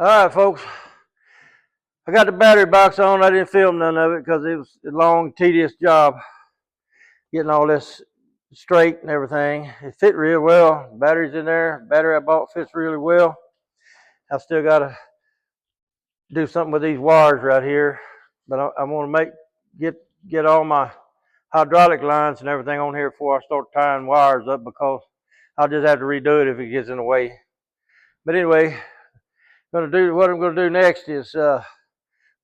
All right, folks. I got the battery box on. I didn't film none of it because it was a long, tedious job getting all this straight and everything. It fit real well. Battery's in there. Battery I bought fits really well. I still got to do something with these wires right here, but I want to get all my hydraulic lines and everything on here before I start tying wires up, because I'll just have to redo it if it gets in the way. But anyway, what I'm going to do next is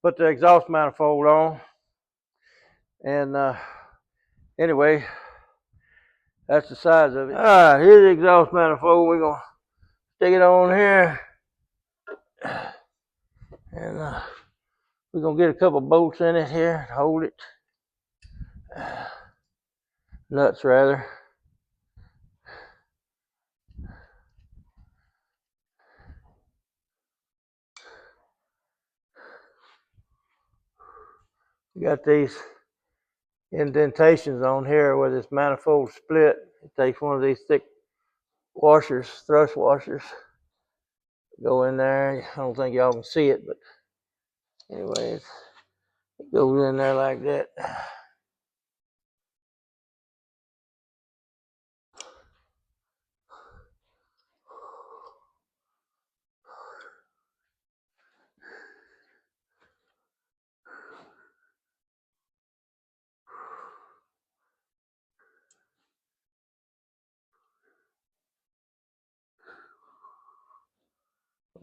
put the exhaust manifold on. And anyway, that's the size of it. All right, here's the exhaust manifold. We're going to stick it on here. And we're going to get a couple bolts in it here to hold it. Nuts, rather. We got these indentations on here where this manifold split. It takes one of these thick washers, thrust washers, go in there. I don't think y'all can see it, but anyways, it goes in there like that.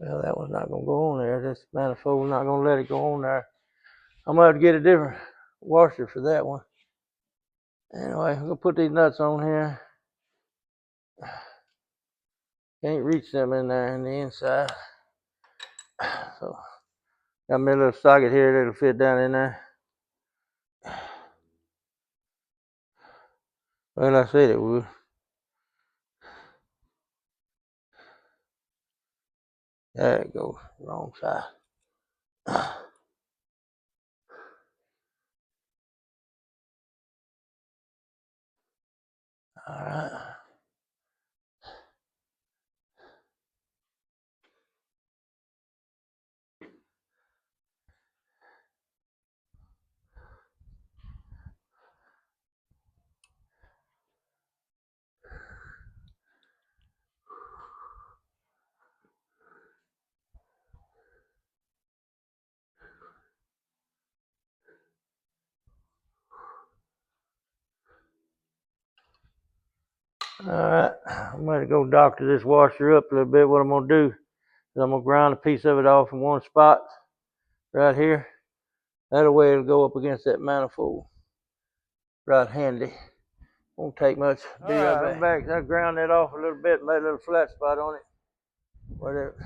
Well, that one's not going to go on there. This manifold's not going to let it go on there. I'm going to have to get a different washer for that one. Anyway, I'm going to put these nuts on here. Can't reach them in there in the inside. So, got me a little socket here that'll fit down in there. Well, I said it would. There it goes, wrong side. All right. All right, I'm going to go doctor this washer up a little bit. What I'm going to do is I'm going to grind a piece of it off in one spot right here. That way it'll go up against that manifold. Right handy. Won't take much. Be right back. I ground that off a little bit and made a little flat spot on it, where the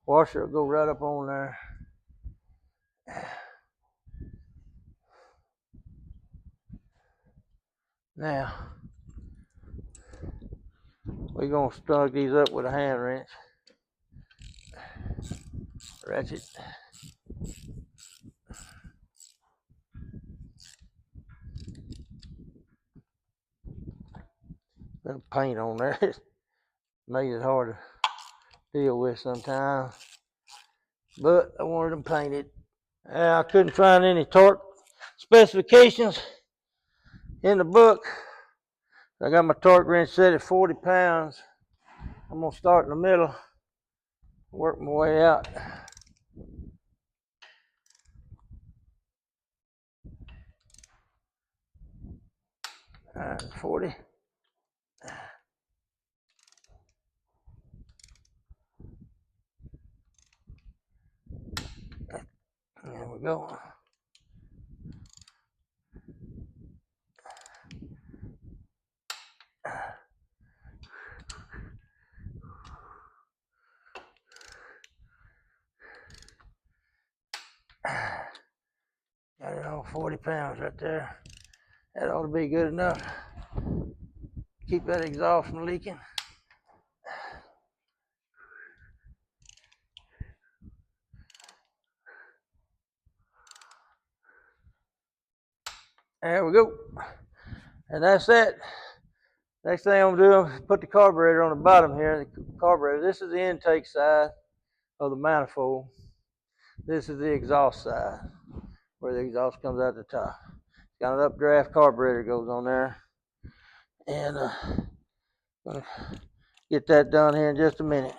washer will go right up on there. Now, we're going to snug these up with a hand wrench. Ratchet. Little paint on there. Made it hard to deal with sometimes. But I wanted them painted. I couldn't find any torque specifications in the book. I got my torque wrench set at 40 pounds. I'm going to start in the middle, work my way out. All right, 40. There we go. Got it on 40 pounds right there. That ought to be good enough. Keep that exhaust from leaking. There we go. And that's it. Next thing I'm gonna do is put the carburetor on the bottom here. The carburetor, this is the intake side. of the manifold. This is the exhaust side, where the exhaust comes out the top. Got an updraft carburetor goes on there. And gonna get that done here in just a minute.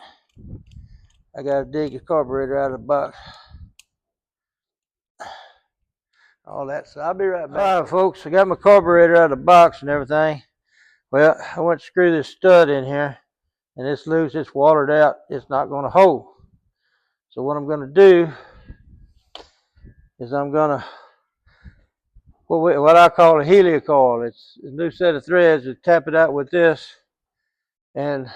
I gotta dig the carburetor out of the box. All that, so I'll be right back. All right, folks, I got my carburetor out of the box and everything. Well, I went to screw this stud in here, and it's loose, it's watered out, it's not gonna hold. So what I'm gonna do is I'm gonna, what I call a heliocoil. It's a new set of threads. You tap it out with this, and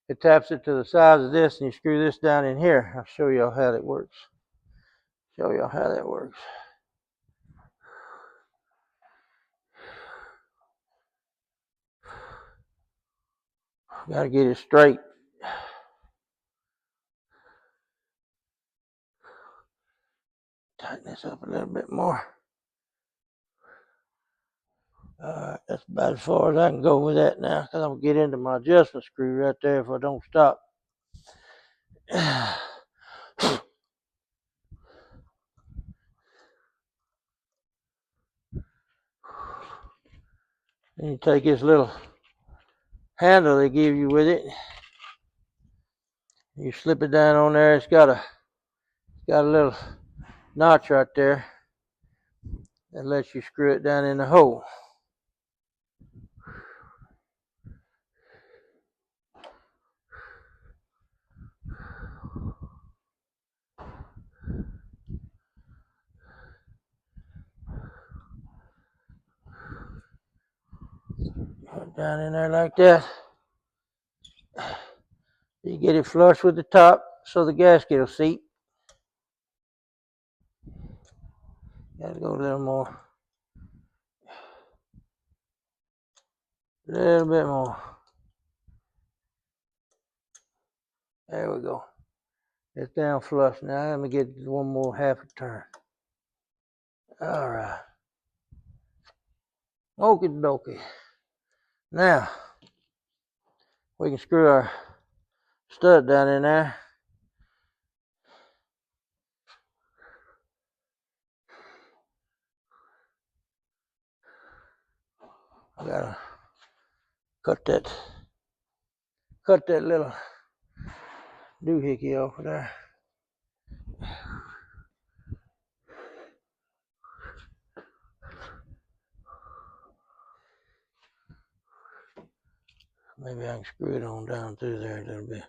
it taps it to the size of this, and you screw this down in here. I'll show you how that works. Got to get it straight. Tighten this up a little bit more. Alright, that's about as far as I can go with that now, because I'm going to get into my adjustment screw right there if I don't stop. Then you take this little handle they give you with it. You slip it down on there. It's got a little notch right there that lets you screw it down in the hole. Put it down in there like that. You get it flush with the top so the gasket will seat. Gotta go a little more. A little bit more. There we go. It's down flush now. Let me get one more half a turn. Alright. Okie dokie. Now, we can screw our stud down in there. I gotta cut that little doohickey off of there. Maybe I can screw it on down through there a little bit.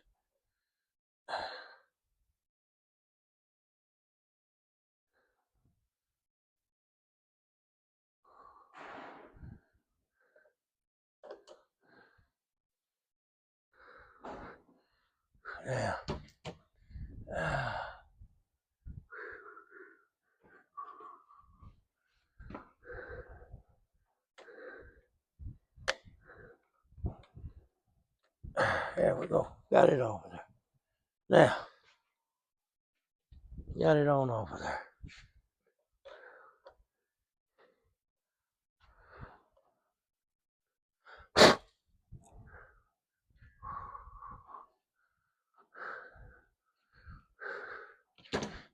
Yeah. There we go. Got it over there. Now, got it on over there.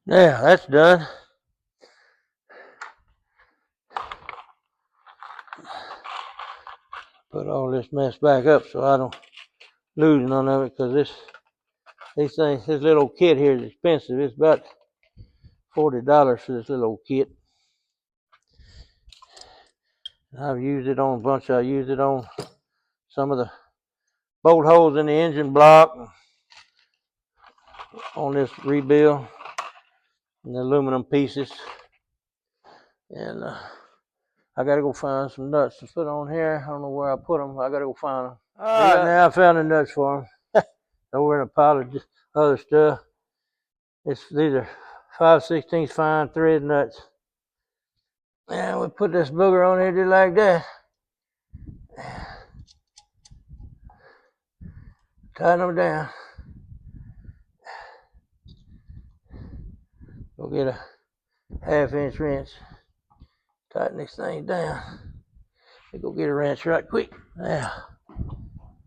Now, that's done. Put all this mess back up so I don't lose none of it, because this little kit here is expensive. It's about $40 for this little old kit. I've used it on a bunch. I used it on some of the bolt holes in the engine block, on this rebuild, and the aluminum pieces. And I gotta go find some nuts to put on here. I don't know where I put them. I gotta go find them. All right, now I found the nuts for them. Over in a pile of other stuff. These are 5/16 fine thread nuts. And we put this booger on here just like that. Tighten them down. Go get a 1/2-inch wrench. Tighten this thing down. Go get a wrench right quick. Now,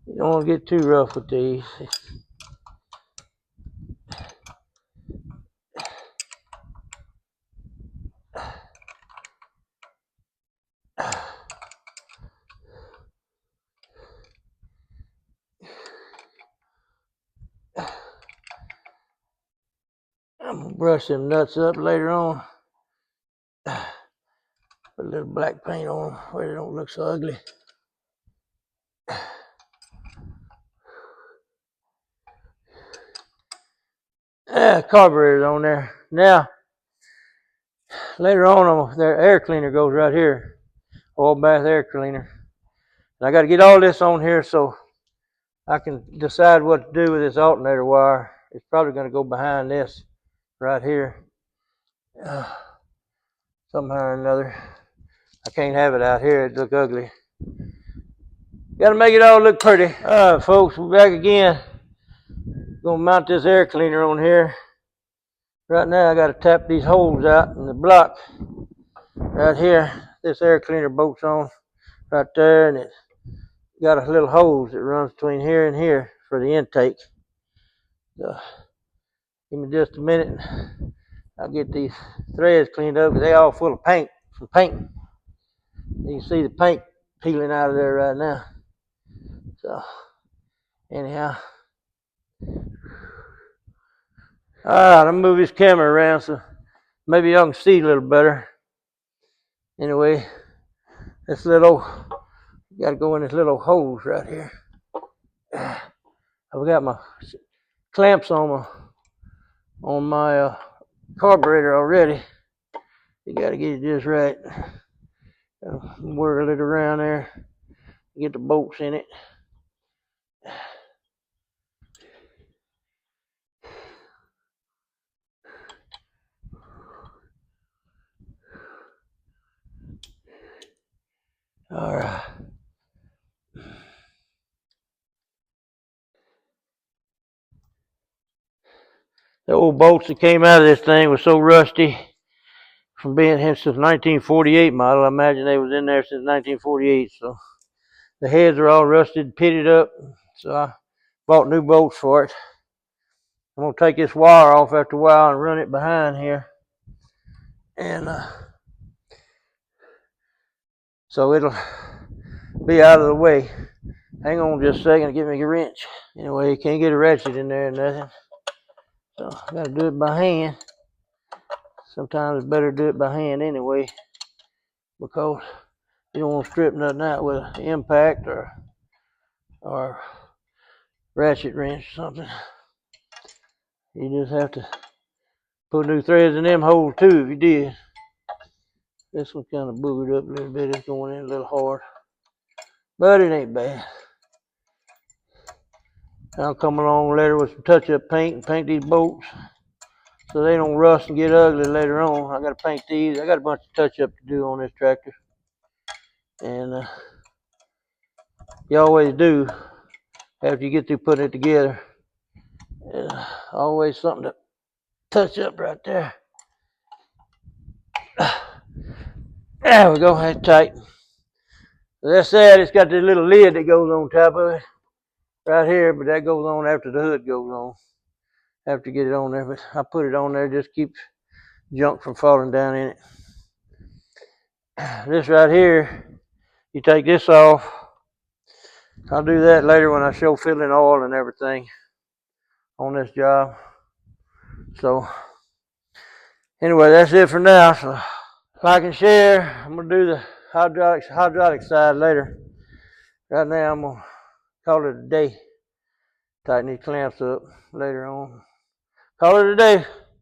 you don't want to get too rough with these. I'm gonna brush them nuts up later on. Put a little black paint on them where they don't look so ugly. Carburetor's on there. Now, later on, their air cleaner goes right here. Oil bath air cleaner. And I got to get all this on here so I can decide what to do with this alternator wire. It's probably going to go behind this right here. Somehow or another. I can't have it out here. It'd look ugly. Got to make it all look pretty. All right, folks, we're back again. Gonna mount this air cleaner on here. Right now, I got to tap these holes out in the block right here. This air cleaner bolts on right there, and it's got a little hose that runs between here and here for the intake. So, give me just a minute. I'll get these threads cleaned up because they all full of paint from painting. You can see the paint peeling out of there right now. So, anyhow. Alright, I'll move this camera around so maybe y'all can see a little better. Anyway, this little, got to go in this little hose right here. I've got my clamps on my carburetor already. You got to get it just right. Wiggle it around there. Get the bolts in it. All right. The old bolts that came out of this thing was so rusty from being here since 1948 model. I imagine they was in there since 1948. So the heads are all rusted, pitted up. So I bought new bolts for it. I'm going to take this wire off after a while and run it behind here. And so it'll be out of the way. Hang on just a second, give me a wrench. Anyway, you can't get a ratchet in there or nothing. So I got to do it by hand. Sometimes it's better to do it by hand anyway, because you don't want to strip nothing out with an impact or ratchet wrench or something. You just have to put new threads in them holes too if you did. This one kind of boogered up a little bit. It's going in a little hard, but it ain't bad. I'll come along later with some touch-up paint and paint these bolts so they don't rust and get ugly later on. I got to paint these. I got a bunch of touch-up to do on this tractor, and you always do after you get through putting it together. Always something to touch up right there. There we go. That's tight. As I said, it's got this little lid that goes on top of it right here, but that goes on after the hood goes on. After you get it on there, but I put it on there just keeps junk from falling down in it. This right here, you take this off. I'll do that later when I show filling oil and everything on this job. So anyway, that's it for now. So like and share. I'm gonna do the hydraulic side later. Right now I'm gonna call it a day. Tighten these clamps up later on. Call it a day.